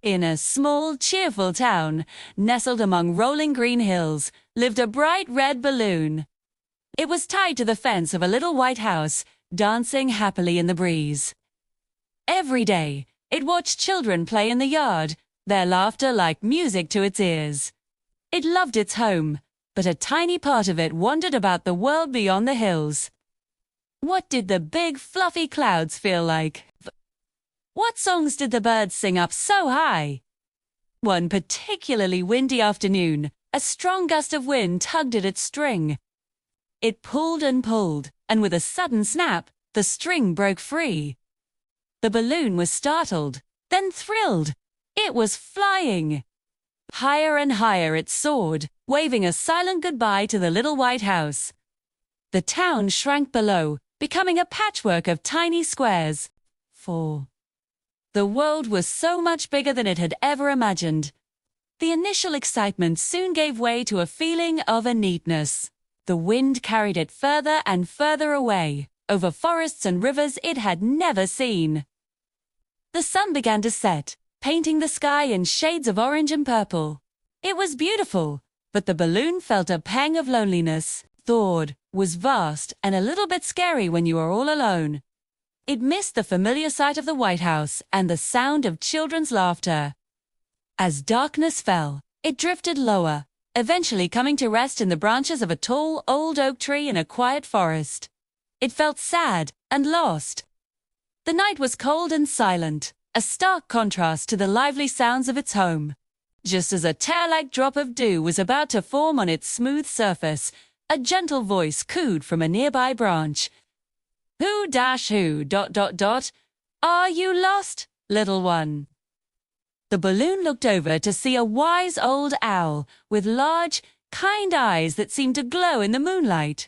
In a small, cheerful town, nestled among rolling green hills, lived a bright red balloon. It was tied to the fence of a little white house, dancing happily in the breeze. Every day, it watched children play in the yard, their laughter like music to its ears. It loved its home, but a tiny part of it wandered about the world beyond the hills. What did the big, fluffy clouds feel like? What songs did the birds sing up so high? One particularly windy afternoon, a strong gust of wind tugged at its string. It pulled, and with a sudden snap, the string broke free. The balloon was startled, then thrilled. It was flying. Higher and higher it soared, waving a silent goodbye to the little white house. The town shrank below, becoming a patchwork of tiny squares. The world was so much bigger than it had ever imagined. The initial excitement soon gave way to a feeling of neatness. The wind carried it further and further away, over forests and rivers it had never seen. The sun began to set, painting the sky in shades of orange and purple. It was beautiful, but the balloon felt a pang of loneliness. Thought was vast and a little bit scary when you are all alone. It missed the familiar sight of the White House and the sound of children's laughter. As darkness fell, it drifted lower, eventually coming to rest in the branches of a tall, old oak tree in a quiet forest. It felt sad and lost. The night was cold and silent, a stark contrast to the lively sounds of its home. Just as a tear-like drop of dew was about to form on its smooth surface, a gentle voice cooed from a nearby branch. Who? Are you lost, little one? The balloon looked over to see a wise old owl with large, kind eyes that seemed to glow in the moonlight.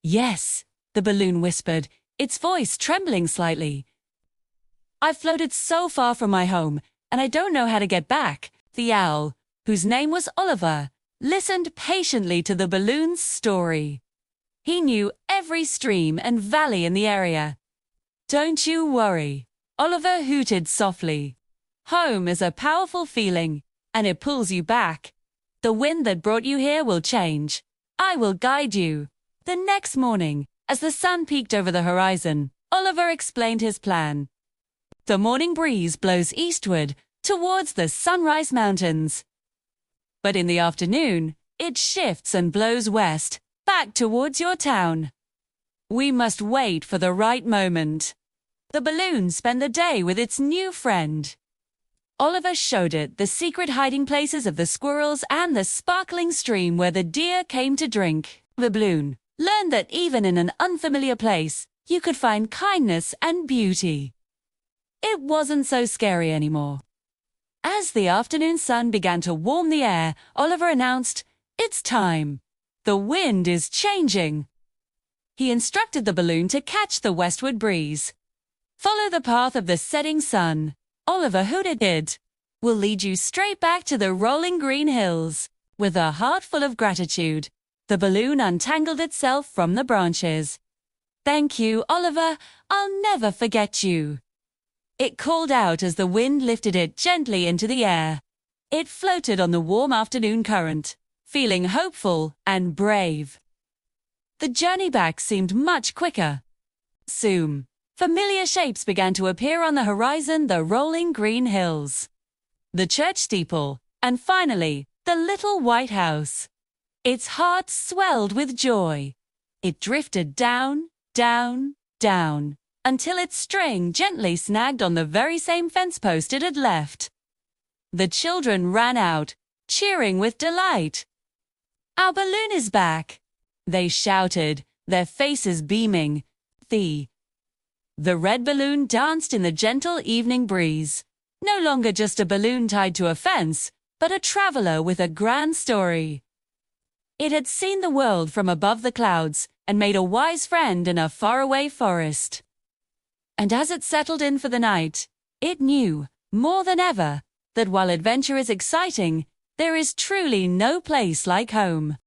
Yes, the balloon whispered, its voice trembling slightly. I've floated so far from my home, and I don't know how to get back. The owl, whose name was Oliver, listened patiently to the balloon's story. He knew every stream and valley in the area. Don't you worry, Oliver hooted softly. Home is a powerful feeling, and it pulls you back. The wind that brought you here will change. I will guide you. The next morning, as the sun peeked over the horizon, Oliver explained his plan. The morning breeze blows eastward, towards the Sunrise Mountains. But in the afternoon, it shifts and blows west, back towards your town. We must wait for the right moment. The balloon spent the day with its new friend. Oliver showed it the secret hiding places of the squirrels and the sparkling stream where the deer came to drink. The balloon learned that even in an unfamiliar place, you could find kindness and beauty. It wasn't so scary anymore. As the afternoon sun began to warm the air, Oliver announced, "It's time. The wind is changing." He instructed the balloon to catch the westward breeze. Follow the path of the setting sun. Oliver hooted it. Will lead you straight back to the rolling green hills. With a heart full of gratitude, the balloon untangled itself from the branches. Thank you, Oliver. I'll never forget you. It called out as the wind lifted it gently into the air. It floated on the warm afternoon current, feeling hopeful and brave. The journey back seemed much quicker. Soon, familiar shapes began to appear on the horizon, the rolling green hills, the church steeple, and finally, the little white house. Its heart swelled with joy. It drifted down, down, down, until its string gently snagged on the very same fence post it had left. The children ran out, cheering with delight. Our balloon is back, they shouted, their faces beaming. The red balloon danced in the gentle evening breeze, no longer just a balloon tied to a fence, but a traveler with a grand story. It had seen the world from above the clouds and made a wise friend in a faraway forest. And as it settled in for the night, it knew, more than ever, that while adventure is exciting, there is truly no place like home.